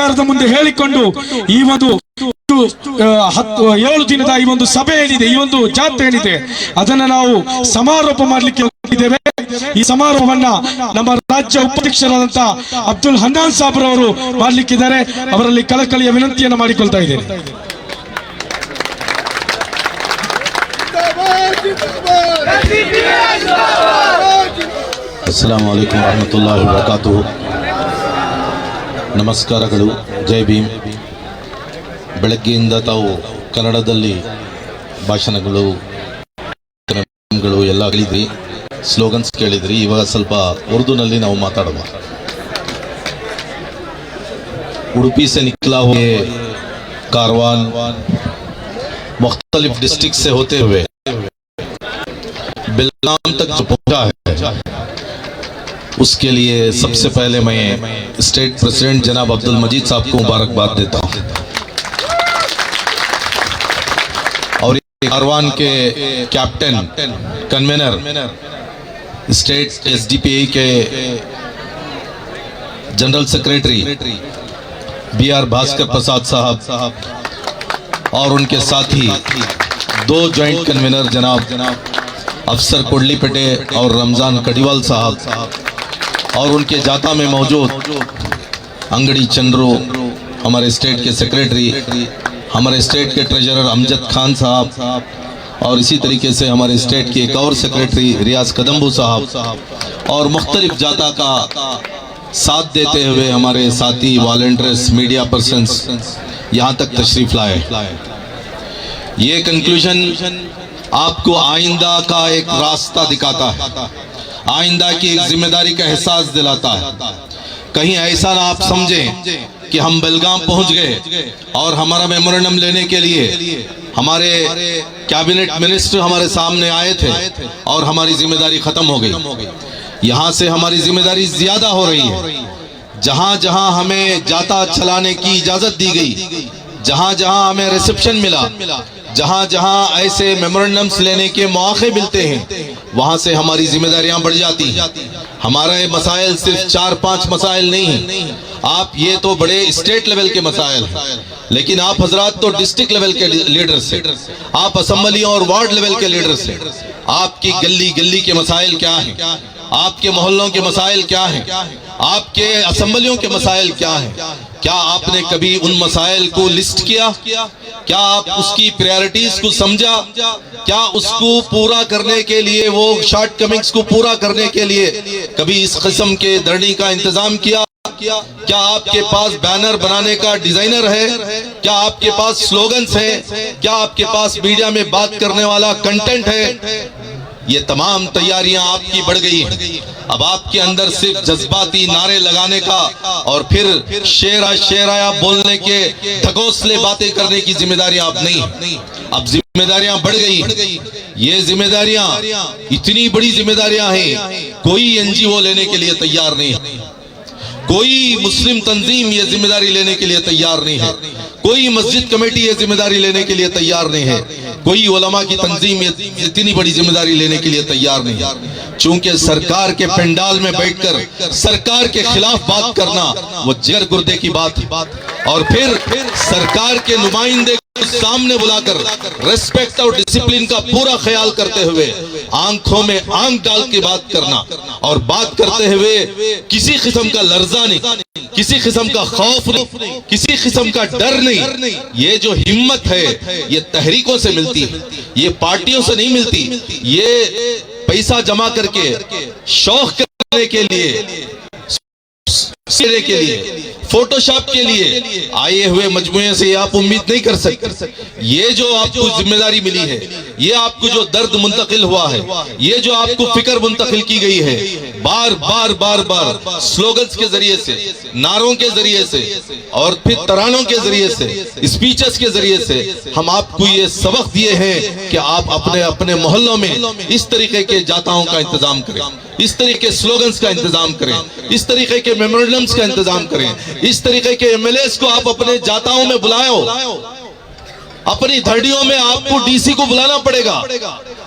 ಸರ್ಕಾರದ ಮುಂದೆ ಹೇಳಿಕೊಂಡು ಈ ಒಂದು 7 ದಿನದ ಈ ಒಂದು ಸಭೆ ಏನಿದೆ, ಈ ಒಂದು ಜಾತ್ರೆ ಏನಿದೆ, ಅದನ್ನ ನಾವು ಸಮಾರೋಪ ಮಾಡಲಿಕ್ಕೆ ಹೋಗಿದ್ದೇವೆ. ಈ ಸಮಾರೋಪವನ್ನ ನಮ್ಮ ರಾಜ್ಯ ಉಪಾಧ್ಯಕ್ಷರಾದಂತಹ ಅಬ್ದುಲ್ ಹನ್ನಾನ್ ಸಾಬ್ರವರು ಮಾಡಲಿಕ್ಕಿದ್ದಾರೆ. ಅವರಲ್ಲಿ ಕಳಕಳಿಯ ವಿನಂತಿಯನ್ನು ಮಾಡಿಕೊಳ್ತಾ ಇದ್ದೇನೆ. ಅಸ್ಸಲಾಮು ಅಲೈಕುಂ ವರಹಮತುಲ್ಲಾಹಿ ವಬರಕಾತುಹು. ನಮಸ್ಕಾರಗಳು, ಜೈ ಭೀಮ್. ಬೆಳಗ್ಗೆಯಿಂದ ತಾವು ಕನ್ನಡದಲ್ಲಿ ಭಾಷಣಗಳು ಎಲ್ಲ ಕೇಳಿದ್ರಿ, ಸ್ಲೋಗನ್ಸ್ ಕೇಳಿದ್ರಿ. ಇವಾಗ ಸ್ವಲ್ಪ ಉರ್ದುನಲ್ಲಿ ನಾವು ಮಾತಾಡುವ. उड़पी से निकला हुए कारवान मुख्तलिफ डिस्ट्रिक्ट से होते हुए बेलगाम तक जो पहुंचा है, उसके लिए सबसे पहले मैं स्टेट प्रेसिडेंट जनाब अब्दुल मजीद साहब को मुबारकबाद देता हूं और कारवान के कैप्टन कन्वेनर स्टेट एसडीपीआई के जनरल सेक्रेटरी BR भास्कर प्रसाद साहब और उनके साथी 2 जॉइंट कन्वेनर जनाब अफसर कोडलीपेटे और रमज़ान कड़ीवाल साहब और उनके जाता में मौजूद अंगड़ी चंद्रू, हमारे स्टेट के सेक्रेटरी, हमारे स्टेट के ट्रेजरर अमजद खान साहब और इसी तरीके से हमारे स्टेट के एक और सेक्रेटरी रियाज कदम्बू साहब और मुख्तलिफ जाता का साथ देते हुए हमारे साथी वॉलंटियर्स, मीडिया पर्सन्स यहाँ तक तशरीफ लाए. ये कंक्लूजन आपको आइंदा का एक रास्ता दिखाता है, आइंदा की एक जिम्मेदारी का एहसास दिलाता है. कहीं ऐसा ना आप समझें कि हम बेलगाम पहुंच गए और हमारा मेमोरेंडम लेने के लिए हमारे कैबिनेट मिनिस्टर हमारे सामने आए थे और हमारी जिम्मेदारी खत्म हो गई. यहाँ से हमारी जिम्मेदारी ज्यादा हो रही है. जहां जहां हमें जाता चलाने की इजाजत दी गई, जहां जहां हमें रिसेप्शन मिला, जहां जहां ऐसे मेमोरेंडम्स लेने के मौके मिलते हैं, वहां से हमारी जिम्मेदारियां बढ़ जाती हैं. हमारे मसाइल सिर्फ 4-5 मसाइल नहीं हैं. आप ये तो बड़े स्टेट लेवल के मसाइल हैं, लेकिन आप हजरात तो डिस्ट्रिक्ट लेवल के लीडर्स हैं, आप असम्बली और वार्ड लेवल के लीडर्स हैं. आपकी गली गली के मसाइल क्या हैं, आपके मोहल्लों के मसाइल क्या हैं, आपके असम्बलियों के मसाइल क्या हैं? क्या आपने कभी उन मसाइल को लिस्ट किया? क्या आप उसकी प्रायोरिटीज को समझा? क्या उसको पूरा करने के लिए, वो शॉर्ट कमिंग्स को पूरा करने के लिए कभी इस किस्म के धरने का इंतजाम किया? क्या आपके पास बैनर बनाने का डिजाइनर है? क्या आपके पास स्लोगन्स हैं? क्या आपके पास मीडिया में बात करने वाला कंटेंट है? ये तमाम तैयारियां आपकी बढ़ गई हैं. अब आपके अंदर सिर्फ जज्बाती नारे लगाने का और फिर शेराया बोलने के ढकोसले बातें करने की जिम्मेदारियां आप नहीं. अब जिम्मेदारियां बढ़ गई. ये जिम्मेदारियां इतनी बड़ी जिम्मेदारियां हैं, कोई NGO लेने के लिए तैयार नहीं है, कोई मुस्लिम तंजीम ये जिम्मेदारी लेने के लिए तैयार नहीं है, कोई मस्जिद कमेटी ये जिम्मेदारी लेने के लिए तैयार नहीं है, कोई उलमा की तंजीम इतनी बड़ी जिम्मेदारी लेने के लिए तैयार नहीं है. चूंकि सरकार के पंडाल में बैठकर सरकार के खिलाफ बात करना वो जिगर गुर्दे की बात है, और फिर सरकार के नुमाइंदे सामने बुलाकर रेस्पेक्ट और डिसिप्लिन का पूरा ख्याल करते हुए आंखों में आंख डाल के बात करना और बात करते हुए किसी किस्म का लर्जा नहीं, किसी किस्म का खौफ नहीं, किसी किस्म का डर नहीं. ये जो हिम्मत है ये तहरीकों से मिलती है, ये पार्टियों से नहीं मिलती. ये पैसा जमा करके शौक करने के लिए, के लिए, फोटोशॉप के लिए आए हुए मजमुए से आप उम्मीद नहीं कर सकते. ये जो आपको जिम्मेदारी मिली है, ये आपको जो दर्द मुंतकिल हुआ है, ये जो आपको फिक्र मुंतकिल की गई है, बार बार स्लोगन्स के जरिए से, नारों के जरिए से और फिर तरानों के जरिए से, स्पीचेस के जरिए से हम आपको ये सबक दिए हैं कि आप अपने अपने मोहल्लों में इस तरीके के जाताओं का इंतजाम करें, इस तरीके के स्लोगन्स का इंतजाम करें, इस तरीके के मेमोरेंडम्स का इंतजाम करें, इस तरीके के MLAs को आप अपने जाताओं में बुलाओ. अपनी धड़ियों में आपको DC को बुलाना पड़ेगा,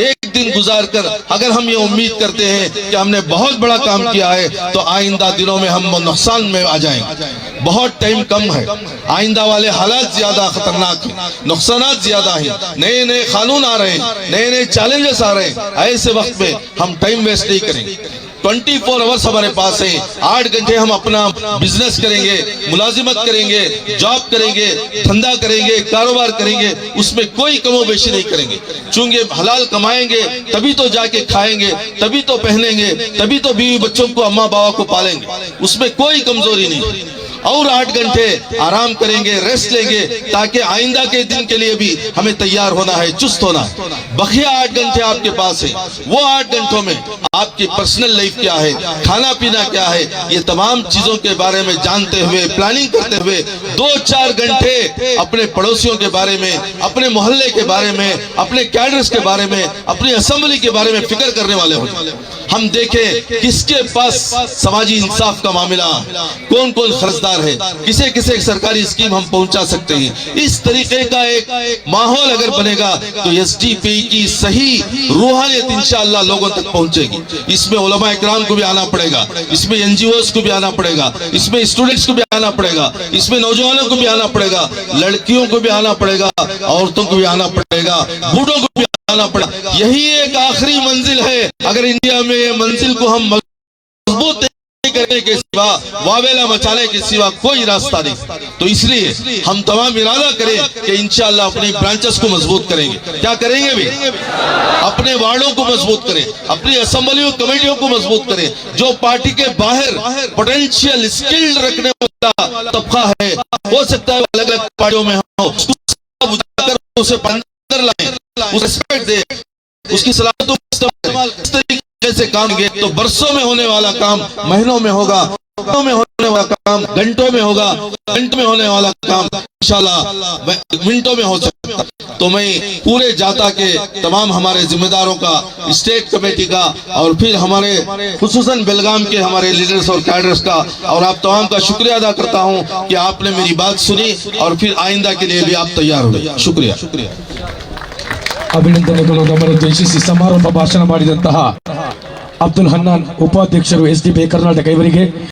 एक दिन गुजार कर अगर हम ये उम्मीद करते हैं कि हमने बहुत बड़ा काम किया है तो आइंदा दिनों में हम नुकसान में आ जाएंगे। बहुत टाइम कम है, आइंदा वाले हालात ज्यादा खतरनाक हैं, नुकसानात ज्यादा हैं, नए नए कानून आ रहे हैं, नए नए चैलेंजेस आ रहे हैं। ऐसे वक्त में हम टाइम वेस्ट नहीं करेंगे। 24 आवर्स हमारे पास है, 8 घंटे हम अपना बिजनेस करेंगे, मुलाजिमत करेंगे, जॉब करेंगे, धंधा करेंगे, कारोबार करेंगे, उसमें कोई कमो बेशी नहीं करेंगे। चूंकि हलाल कमाएंगे तभी तो जाके खाएंगे, तभी तो पहनेंगे, तभी तो बीवी बच्चों को अम्मा बाबा को पालेंगे, उसमें कोई कमजोरी नहीं। और 8 घंटे आराम करेंगे, रेस्ट लेंगे, ताकि आइंदा के दिन के लिए भी हमें तैयार होना है, चुस्त होना है। बकिया 8 घंटे आपके पास है, वो 8 घंटों में आपकी पर्सनल लाइफ क्या है, खाना पीना क्या है, ये तमाम चीजों के बारे में जानते हुए, प्लानिंग करते हुए 2-4 घंटे अपने पड़ोसियों के बारे में, अपने मोहल्ले के बारे में, अपने कैडर्स के बारे में, अपनी असेंबली के बारे में फिक्र करने वाले हो। हम देखें किसके पास समाजी इंसाफ का मामला, कौन कौन खर्चदार है, किसे किसे सरकारी स्कीम हम पहुंचा सकते हैं। इस तरीके का एक माहौल अगर बनेगा तो एसडीपी की सही रूहानियत इंशाअल्लाह लोगों तक पहुंचेगी। इसमें उलमा इकराम को भी आना पड़ेगा, इसमें एनजीओस को भी आना पड़ेगा, इसमें स्टूडेंट्स को भी आना पड़ेगा, इसमें नौजवानों को भी आना पड़ेगा, लड़कियों को भी आना पड़ेगा, औरतों को भी आना पड़ेगा, बूढ़ों को भी आना पड़ेगा। यही एक आखिरी मंजिल है। अगर इंडिया में ये मंजिल को हम मजबूत करने के सिवा, वावेला मचाने के सिवा कोई रास्ता नहीं। तो इसलिए हम तमाम इरादा करें कि इंशाअल्लाह अपनी ब्रांचेस को मजबूत करेंगे। क्या करेंगे भी? अपने वार्डों को मजबूत करें, अपनी असेंबलियों कमेटियों को मजबूत करें। जो पार्टी के बाहर पोटेंशियल स्किल्ड रखने वाला तबका है, हो सकता है अलग अलग पार्टियों में हो, उसे अंदर लाएं, उसे रिस्पेक्ट दे, उसकी सलाहियतों को इस्तेमाल इस तरीके से काम किए तो बरसों में होने वाला काम महीनों में होगा, में होने वाला काम घंटों में होगा, घंटों में होने वाला काम इंशाल्लाह मिनटों में हो सकता। तो मैं पूरे जाता के तमाम हमारे जिम्मेदारों का, स्टेट कमेटी का और फिर हमारे खुसूसन बेलगाम के हमारे लीडर्स और कैडर्स का और आप तमाम का शुक्रिया अदा करता हूं कि आपने मेरी बात सुनी और फिर आइंदा के लिए भी आप तैयार हुए। शुक्रिया। ಅಭಿನಂದನೆಗಳು ಗಮನೋದ್ದೇಶಿಸಿ ಸಮಾರಂಭ ಭಾಷಣ ಮಾಡಿದಂತಹ ಅಬ್ದುಲ್ ಹನ್ನಾನ್ ಉಪಾಧ್ಯಕ್ಷರು ಎಸ್ಡಿಪಿಐ ಕರ್ನಾಟಕ ಇವರಿಗೆ